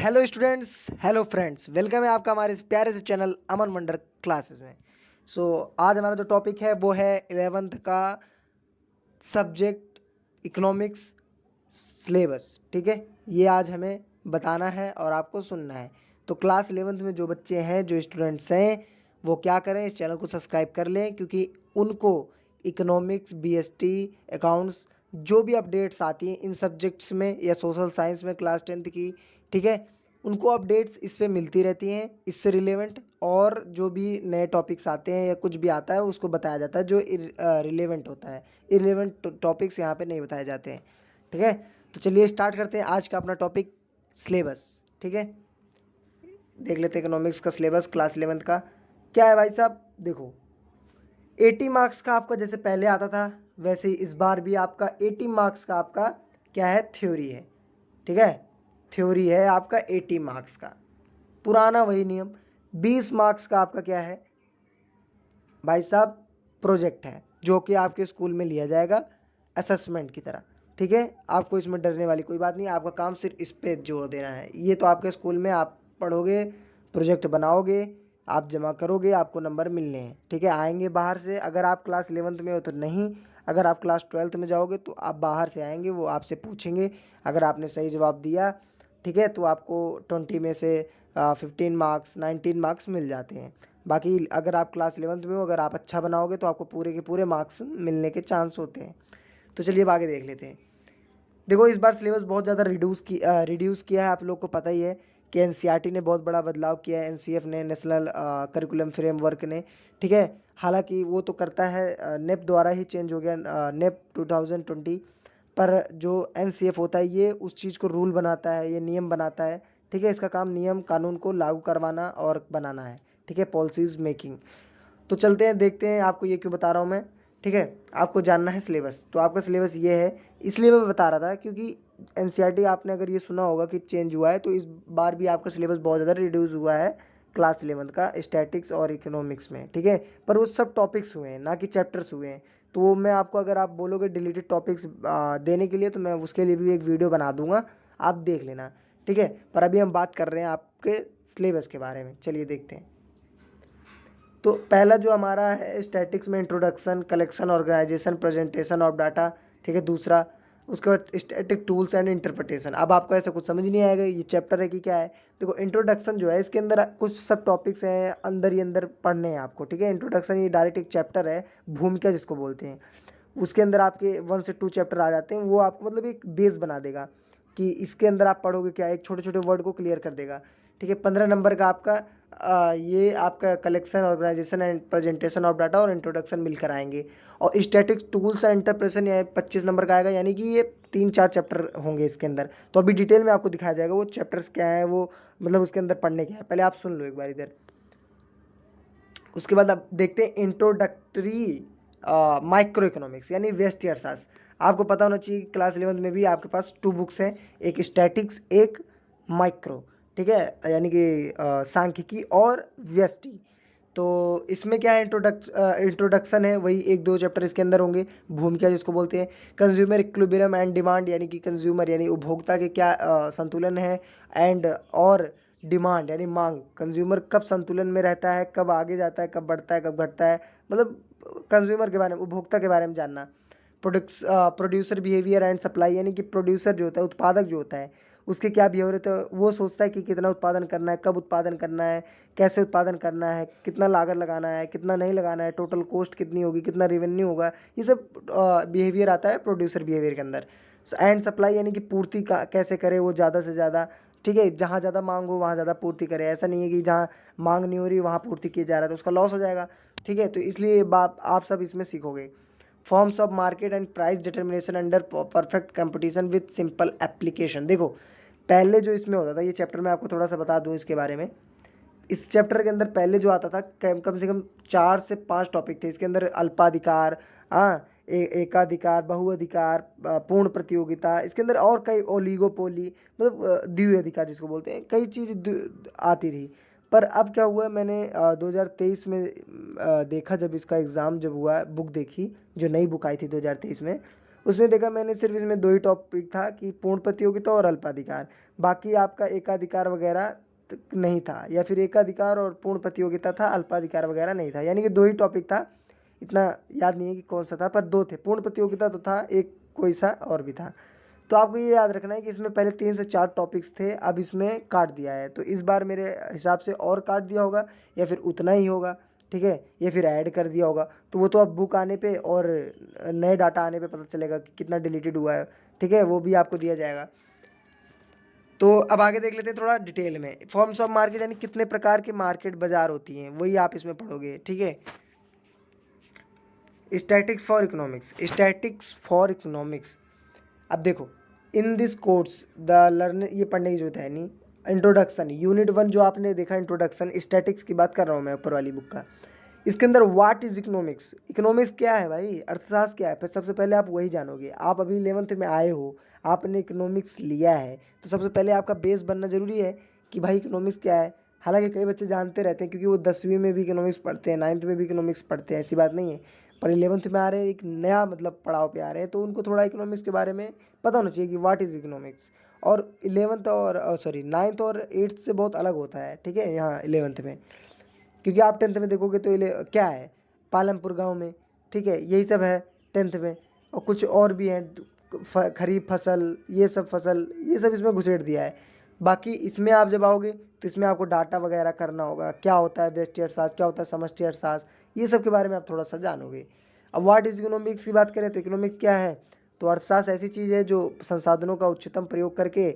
Hello students, hello friends, welcome है आपका हमारे इस प्यारे से चैनल अमन मंडर क्लासेस में। आज हमारा जो टॉपिक है वो है 11th का सब्जेक्ट इकोनॉमिक्स सिलेबस। ठीक है, ये आज हमें बताना है और आपको सुनना है। तो क्लास 11th में जो बच्चे हैं, जो स्टूडेंट्स हैं, वो क्या करें, इस चैनल को सब्सक्राइब कर लें, क्योंकि उनको इकोनॉमिक्स, बीएसटी, अकाउंट्स, जो भी अपडेट्स आती हैं इन सब्जेक्ट्स में या सोशल साइंस में क्लास 10th की, ठीक है, उनको अपडेट्स इस पे मिलती रहती हैं इससे रिलेवेंट। और जो भी नए टॉपिक्स आते हैं या कुछ भी आता है उसको बताया जाता है जो रिलेवेंट होता है। इररिलेवेंट टॉपिक्स यहाँ पे नहीं बताए जाते हैं। ठीक है, तो चलिए स्टार्ट करते हैं आज का अपना टॉपिक सिलेबस। ठीक है, देख लेते हैं इकोनॉमिक्स का सिलेबस क्लास 11th का क्या है। भाई साहब देखो, 80 मार्क्स का आपका जैसे पहले आता था, वैसे ही इस बार भी आपका 80 मार्क्स का आपका क्या है, थ्योरी है। ठीक है, थ्योरी है आपका 80 मार्क्स का, पुराना वही नियम। 20 मार्क्स का आपका क्या है भाई साहब, प्रोजेक्ट है, जो कि आपके स्कूल में लिया जाएगा असेसमेंट की तरह। ठीक है, आपको इसमें डरने वाली कोई बात नहीं, आपका काम सिर्फ इस पे जोर देना है। ये तो आपके स्कूल में आप पढ़ोगे, प्रोजेक्ट बनाओगे, आप जमा करोगे, आपको नंबर मिलने हैं। ठीक है, आएंगे बाहर से। अगर आप क्लास 11th में हो तो नहीं, अगर आप क्लास 12th में जाओगे तो आप बाहर से आएंगे, वो आपसे पूछेंगे। अगर आपने सही जवाब दिया, ठीक है, तो आपको 20 में से 15 मार्क्स, 19 मार्क्स मिल जाते हैं। बाकी अगर आप क्लास 11th में हो, अगर आप अच्छा बनाओगे तो आपको पूरे के पूरे मार्क्स मिलने के चांस होते हैं। तो चलिए अब आगे देख लेते हैं। देखो, इस बार सिलेबस बहुत ज़्यादा रिड्यूस किया है। आप लोग को पता ही है कि एनसीईआरटी ने बहुत बड़ा बदलाव किया है, एनसीएफ ने, नेशनल करिकुलम फ्रेमवर्क ने। ठीक है, हालांकि वो तो करता है, नेप द्वारा ही चेंज हो गया, नेप 2020। पर जो एनसीएफ होता है ये उस चीज़ को रूल बनाता है, ये नियम बनाता है। ठीक है, इसका काम नियम कानून को लागू करवाना और बनाना है। ठीक है, पॉलिसीज़ मेकिंग। तो चलते हैं, देखते हैं आपको ये क्यों बता रहा हूँ मैं। ठीक है, आपको जानना है सिलेबस, तो आपका सिलेबस ये है। इसलिए मैं बता रहा था क्योंकि एनसीईआरटी, आपने अगर ये सुना होगा कि चेंज हुआ है, तो इस बार भी आपका सिलेबस बहुत ज़्यादा रिड्यूस हुआ है क्लास 11th का स्टैटिक्स और इकोनॉमिक्स में। ठीक है, पर वो सब टॉपिक्स हुए हैं, ना कि चैप्टर्स हुए हैं। तो वो मैं आपको, अगर आप बोलोगे डिलीटेड टॉपिक्स देने के लिए, तो मैं उसके लिए भी एक वीडियो बना दूंगा, आप देख लेना। ठीक है, पर अभी हम बात कर रहे हैं आपके सिलेबस के बारे में। चलिए देखते हैं। तो पहला जो हमारा है स्टैटिक्स में, introduction, collection, organisation, presentation of data. ठीक है, दूसरा। उसके बाद स्टैटिक टूल्स एंड इंटरप्रिटेशन। अब आपको ऐसा कुछ समझ नहीं आएगा ये चैप्टर है कि क्या है। देखो, इंट्रोडक्शन जो है, इसके अंदर कुछ सब टॉपिक्स हैं, अंदर ही अंदर पढ़ने हैं आपको। ठीक है, इंट्रोडक्शन ये डायरेक्ट एक चैप्टर है, भूमिका जिसको बोलते हैं। उसके अंदर आपके 1 से 2 चैप्टर आ जाते हैं। वो आपको मतलब एक बेस बना देगा कि इसके अंदर आप पढ़ोगे क्या, एक छोटे छोटे वर्ड को क्लियर कर देगा। ठीक है, 15 नंबर का आपका ये आपका collection, organisation and presentation of data और इंट्रोडक्शन मिलकर आएंगे। और स्टैटिक्स टूल्स एंड इंटरप्रेशन ये 25 नंबर का आएगा, यानी कि ये 3-4 चैप्टर होंगे इसके अंदर। तो अभी डिटेल में आपको दिखाया जाएगा वो चैप्टर्स क्या है, वो मतलब उसके अंदर पढ़ने क्या है। पहले आप सुन लो एक बार इधर। उसके बाद आप देखते हैं इंट्रोडक्टरी माइक्रो इकोनॉमिक्स, यानी व्यष्टि अर्थशास्त्र। आपको पता होना चाहिए क्लास 11th में भी आपके पास 2 बुक्स हैं, एक स्टैटिक्स, एक माइक्रो। ठीक है, यानी कि सांख्यिकी और व्यष्टि। तो इसमें क्या है, इंट्रोडक्शन है, वही 1-2 चैप्टर इसके अंदर होंगे। भूमिका जिसको बोलते हैं, कंज्यूमर इक्विलिब्रियम एंड डिमांड, यानी कि कंज्यूमर यानी उपभोक्ता के क्या संतुलन है, एंड और डिमांड यानी मांग, कंज्यूमर कब संतुलन में रहता है, कब आगे जाता है, कब बढ़ता है, कब घटता है, मतलब कंज्यूमर के बारे में, उपभोक्ता के बारे में जानना। प्रोड्यूसर बिहेवियर एंड सप्लाई, यानी कि प्रोड्यूसर जो होता है, उत्पादक जो होता है, उसके क्या बिहेवियर होता है। वो सोचता है कि कितना उत्पादन करना है, कब उत्पादन करना है, कैसे उत्पादन करना है, कितना लागत लगाना है, कितना नहीं लगाना है, टोटल कॉस्ट कितनी होगी, कितना रेवेन्यू होगा। ये सब बिहेवियर आता है प्रोड्यूसर बिहेवियर के अंदर। एंड सप्लाई, यानी कि पूर्ति का कैसे करे वो ज़्यादा से ज़्यादा। ठीक है, जहाँ ज़्यादा मांग हो वहाँ ज़्यादा पूर्ति करे, ऐसा नहीं है कि जहाँ मांग नहीं हो रही वहाँ पूर्ति किया जा रहा है तो उसका लॉस हो जाएगा। ठीक है, तो इसलिए बात आप सब इसमें सीखोगे। Forms of market and price determination under perfect competition with simple application. देखो, पहले जो इसमें होता था, ये चैप्टर मैं आपको थोड़ा सा बता दूं इसके बारे में। इस चैप्टर के अंदर पहले जो आता था, कम से कम 4 से 5 टॉपिक थे इसके अंदर। अल्पाधिकार, हाँ, एकाधिकार, बहुअधिकार, पूर्ण प्रतियोगिता, इसके अंदर और कई, ओलिगोपोली, मतलब द्विअधिकार जिसको बोलते हैं, कई चीज़ आती थी। पर अब क्या हुआ, मैंने 2023 में देखा, जब इसका एग्ज़ाम जब हुआ, बुक देखी, जो नई बुक आई थी 2023 में, उसमें देखा मैंने सिर्फ इसमें 2 ही टॉपिक था कि पूर्ण प्रतियोगिता और अल्पाधिकार, बाकी आपका एकाधिकार वगैरह नहीं था, या फिर एकाधिकार और पूर्ण प्रतियोगिता था, अल्पाधिकार वगैरह नहीं था, यानी कि 2 ही टॉपिक था। इतना याद नहीं है कि कौन सा था, पर 2 थे, पूर्ण प्रतियोगिता तो था, एक कोई सा और भी था। तो आपको ये याद रखना है कि इसमें पहले 3 से 4 टॉपिक्स थे, अब इसमें काट दिया है, तो इस बार मेरे हिसाब से और काट दिया होगा, या फिर उतना ही होगा, ठीक है, या फिर ऐड कर दिया होगा। तो वो तो अब बुक आने पे और नए डाटा आने पे पता चलेगा कि कितना डिलीटेड हुआ है, ठीक है, वो भी आपको दिया जाएगा। तो अब आगे देख लेते हैं थोड़ा डिटेल में। फॉर्म्स ऑफ मार्केट यानी कितने प्रकार के मार्केट बाजार होती हैं, वही आप इसमें पढ़ोगे, ठीक है। Statics for economics, statics for economics. अब देखो, in this course the learn, ये पढ़ने की जरूरत है नहीं। इंट्रोडक्शन यूनिट 1 जो आपने देखा, इंट्रोडक्शन स्टैटिक्स की बात कर रहा हूँ मैं, ऊपर वाली बुक का। इसके अंदर व्हाट इज इकोनॉमिक्स, इकोनॉमिक्स क्या है भाई, अर्थशास्त्र क्या है, फिर सबसे पहले आप वही जानोगे। आप अभी 11th में आए हो, आपने इकोनॉमिक्स लिया है, तो सबसे पहले आपका बेस बनना जरूरी है कि भाई इकोनॉमिक्स क्या है। हालांकि कई बच्चे जानते रहते हैं क्योंकि वो 10वीं में भी इकोनॉमिक्स पढ़ते हैं, 9th में भी इकोनॉमिक्स पढ़ते हैं, ऐसी बात नहीं है। पर 11th में आ रहे हैं, एक नया मतलब पड़ाव पे आ रहे हैं, तो उनको थोड़ा इकोनॉमिक्स के बारे में पता होना चाहिए कि व्हाट इज़ इकोनॉमिक्स। और 11th और सॉरी 9th और 8th से बहुत अलग होता है, ठीक है, यहाँ 11th में। क्योंकि आप 10th में देखोगे तो क्या है, पालमपुर गांव में, ठीक है, यही सब है 10th में। और कुछ और भी हैं, खरीफ फसल, ये सब फसल, ये सब इसमें घुसेड़ दिया है। बाकी इसमें आप जब आओगे तो इसमें आपको डाटा वगैरह करना होगा, क्या होता है व्यष्टि अर्थशास्त्र, क्या होता है समष्टि अर्थशास्त्र, ये सब के बारे में आप थोड़ा सा जानोगे। अब व्हाट इज इकोनॉमिक्स की बात करें तो इकोनॉमिक्स क्या है, तो अर्थशास्त्र ऐसी चीज़ है जो संसाधनों का उच्चतम प्रयोग करके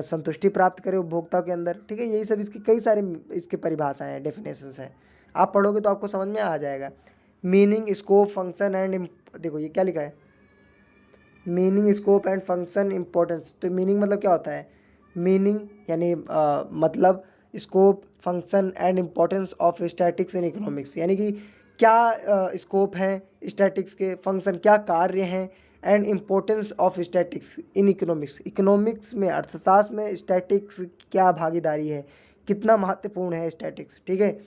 संतुष्टि प्राप्त करे उपभोक्ता के अंदर, ठीक है, यही सब इसकी कई सारे इसके परिभाषाएं हैं, डेफिनेशंस हैं। आप पढ़ोगे तो आपको समझ में आ जाएगा। मीनिंग, स्कोप, फंक्शन एंड, देखो ये क्या लिखा है, meaning, scope and function, importance. तो मीनिंग मतलब क्या होता है, मीनिंग यानी मतलब, scope, function and importance of statics in economics, यानी कि क्या स्कोप है स्टैटिक्स के, फंक्शन क्या कार्य हैं, and importance of statics in economics, economics में अर्थशास्त्र में स्टैटिक्स क्या भागीदारी है, कितना महत्वपूर्ण है स्टैटिक्स, ठीक है।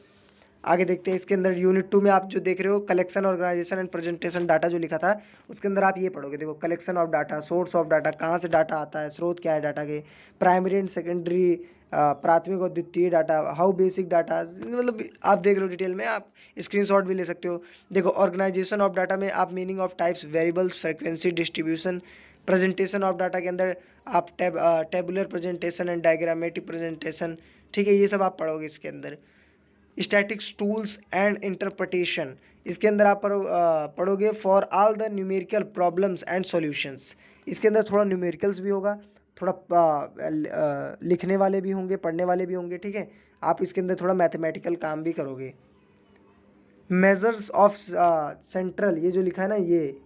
आगे देखते हैं इसके अंदर यूनिट 2 में आप जो देख रहे हो collection, organisation and presentation data जो लिखा था, उसके अंदर आप ये पढ़ोगे। देखो, collection of data, source of data, कहाँ से डाटा आता है, स्रोत क्या है डाटा के, प्राइमरी एंड सेकेंडरी, प्राथमिक और द्वितीय डाटा, हाउ बेसिक डाटा, मतलब आप देख लो डिटेल में, आप स्क्रीनशॉट भी ले सकते हो। देखो, ऑर्गेनाइजेशन ऑफ डाटा में आप meaning of types, variables, frequency, distribution, presentation of data के अंदर आप tabular presentation and diagrammatic presentation, ठीक है, ये सब आप पढ़ोगे इसके अंदर। स्टैटिक्स टूल्स एंड इंटरप्रिटेशन, इसके अंदर आप पढ़ोगे for all the numerical problems and solutions. इसके अंदर थोड़ा न्यूमेरिकल्स भी होगा, थोड़ा लिखने वाले भी होंगे, पढ़ने वाले भी होंगे, ठीक है। आप इसके अंदर थोड़ा मैथमेटिकल काम भी करोगे। मेजर्स ऑफ सेंट्रल, ये जो लिखा है ना, ये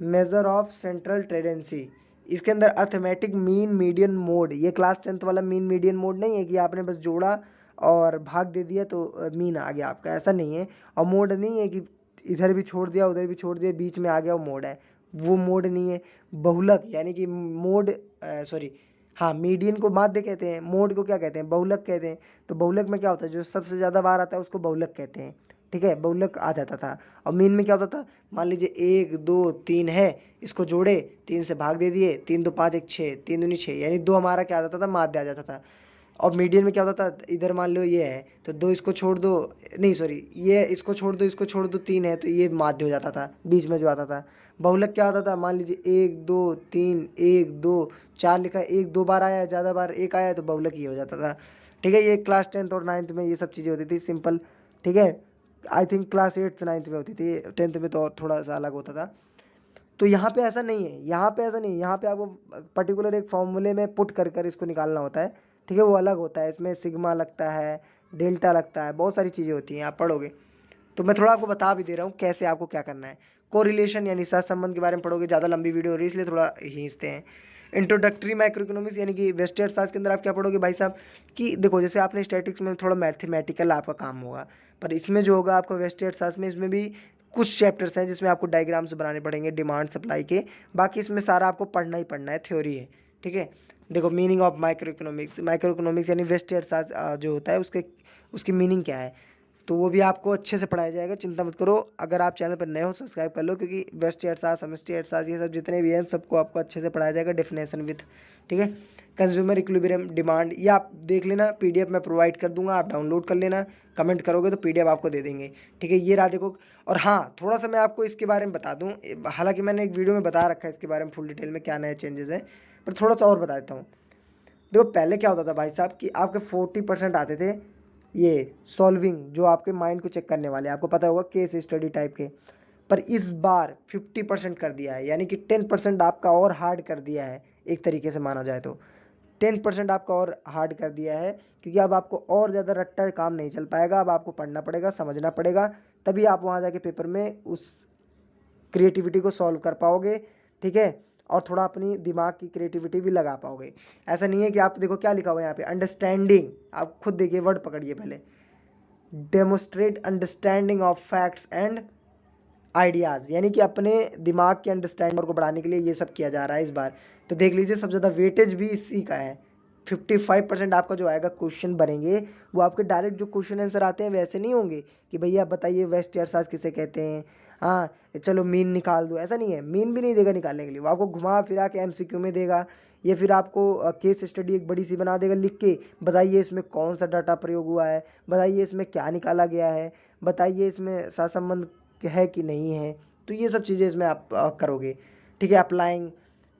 मेजर ऑफ सेंट्रल टेंडेंसी, इसके अंदर अर्थमेटिक मीन मीडियन मोड, ये क्लास 10th वाला मीन मीडियन मोड नहीं है कि आपने बस जोड़ा और भाग दे दिया तो मीन आ गया आपका, ऐसा नहीं है। और मोड नहीं है कि इधर भी छोड़ दिया उधर भी छोड़ दिया बीच में आ गया, वो मोड है, वो मोड नहीं है। बहुलक यानी कि मोड, सॉरी, हाँ, मीडियन को माध्य कहते हैं, मोड को क्या कहते हैं, बहुलक कहते हैं। तो बहुलक में क्या होता है, जो सबसे ज़्यादा बार आता है उसको बहुलक कहते हैं, ठीक है, बहुलक आ जाता था। और मीन में क्या होता था, मान लीजिए 1 2 3 है, इसको जोड़े, 3 से भाग दे दिए, 3 2 5 1 6, 3 दूनी 6, यानी 2 हमारा क्या आ जाता था, माध्य आ जाता था। और मीडियन में क्या होता था, इधर मान लो ये है तो 2 इसको छोड़ दो, नहीं सॉरी, ये इसको छोड़ दो, इसको छोड़ दो, 3 है तो ये माध्य हो जाता था बीच में जो आता था। बहुलक क्या होता था, मान लीजिए 1 2 3 1 2 4 लिखा है, 1 2 बार आया है, ज़्यादा बार 1 आया है तो बहुलक ही हो जाता था, ठीक है। ये क्लास 10th और 9th में ये सब चीज़ें होती थी, सिंपल, ठीक है। I think class 8th 9th में होती थी, 10th में तो और थोड़ा सा अलग होता था। तो यहाँ पे ऐसा नहीं है, यहाँ पे ऐसा नहीं है, यहाँ पे आपको पर्टिकुलर एक फॉर्मूले में पुट कर कर इसको निकालना होता है, ठीक है, वो अलग होता है, इसमें सिग्मा लगता है, डेल्टा लगता है, बहुत सारी चीज़ें होती हैं, आप पढ़ोगे। तो मैं थोड़ा आपको बता भी दे रहा हूँ कैसे आपको क्या करना है। कोरिलेशन यानी सहसंबंध के बारे में पढ़ोगे, ज़्यादा लंबी वीडियो हो रही है इसलिए थोड़ा खींचते हैं। इंट्रोडक्टरी माइक्रो इकोनॉमिक्स यानी कि वेस्टर्न अर्थशास्त्र के अंदर आप क्या पढ़ोगे भाई साहब, कि देखो जैसे आपने स्टैटिक्स में थोड़ा मैथमेटिकल आपका काम होगा, पर इसमें जो होगा आपका वेस्टर्न अर्थशास्त्र में, इसमें भी कुछ चैप्टर्स हैं जिसमें आपको डायग्राम्स बनाने पड़ेंगे डिमांड सप्लाई के, बाकी इसमें सारा आपको पढ़ना ही पढ़ना है, थ्योरी है, ठीक है। देखो, meaning of micro economics, micro economics यानी वेस्टर्न अर्थशास्त्र जो होता है उसके उसकी मीनिंग क्या है, तो वो भी आपको अच्छे से पढ़ाया जाएगा, चिंता मत करो। अगर आप चैनल पर नए हो सब्सक्राइब कर लो, क्योंकि वेस्ट अर्थशास्त्र, समष्टि अर्थशास्त्र, ये सब जितने भी हैं सबको आपको अच्छे से पढ़ाया जाएगा डेफिनेशन विथ, ठीक है। कंज्यूमर इक्विलिब्रियम डिमांड, ये आप देख लेना, पीडीएफ मैं प्रोवाइड कर दूंगा, आप डाउनलोड कर लेना, कमेंट करोगे तो पीडीएफ आपको दे देंगे, ठीक है। ये रहा देखो। और हाँ, थोड़ा सा मैं आपको इसके बारे में बता दूं, हालांकि मैंने एक वीडियो में बता रखा है इसके बारे में फुल डिटेल में क्या नए चेंजेस है, पर थोड़ा सा और बता देता हूँ। देखो पहले क्या होता था भाई साहब कि आपके 40% आते थे ये सॉल्विंग, जो आपके माइंड को चेक करने वाले, आपको पता होगा केस स्टडी टाइप के, पर इस बार 50% कर दिया है, यानी कि 10% आपका और हार्ड कर दिया है, एक तरीके से माना जाए तो 10% आपका और हार्ड कर दिया है, क्योंकि अब आपको और ज़्यादा रट्टा काम नहीं चल पाएगा, अब आपको पढ़ना पड़ेगा, समझना पड़ेगा, तभी आप वहाँ जाके पेपर में उस क्रिएटिविटी को सॉल्व कर पाओगे, ठीक है। और थोड़ा अपनी दिमाग की क्रिएटिविटी भी लगा पाओगे। ऐसा नहीं है कि आप देखो क्या लिखा हुआ है यहाँ पे, अंडरस्टैंडिंग, आप खुद देखिए, वर्ड पकड़िए पहले, demonstrate understanding of facts and ideas, यानी कि अपने दिमाग के अंडरस्टैंडिंग को बढ़ाने के लिए ये सब किया जा रहा है इस बार। तो देख लीजिए सबसे ज़्यादा वेटेज भी इसी का है। 55% आपका जो आएगा क्वेश्चन बनेंगे, वो आपके डायरेक्ट जो क्वेश्चन आंसर आते हैं वैसे नहीं होंगे कि भैया बताइए वेस्ट अर्थशास्त्र किसे कहते हैं, हाँ चलो मीन निकाल दो, ऐसा नहीं है। मीन भी नहीं देगा निकालने के लिए, वो आपको घुमा फिरा के एमसीक्यू में देगा, या फिर आपको केस स्टडी एक बड़ी सी बना देगा लिख के, बताइए इसमें कौन सा डाटा प्रयोग हुआ है, बताइए इसमें क्या निकाला गया है, बताइए इसमें सहसंबंध है कि नहीं है। तो ये सब चीज़ें इसमें आप करोगे, ठीक है, अप्लाइंग।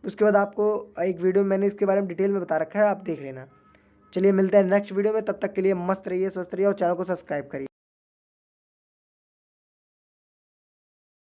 उसके बाद आपको एक वीडियो मैंने इसके बारे में डिटेल में बता रखा है, आप देख लेना। चलिए मिलते हैं नेक्स्ट वीडियो में, तब तक के लिए मस्त रहिए, स्वस्थ रहिए और चैनल को सब्सक्राइब करिए।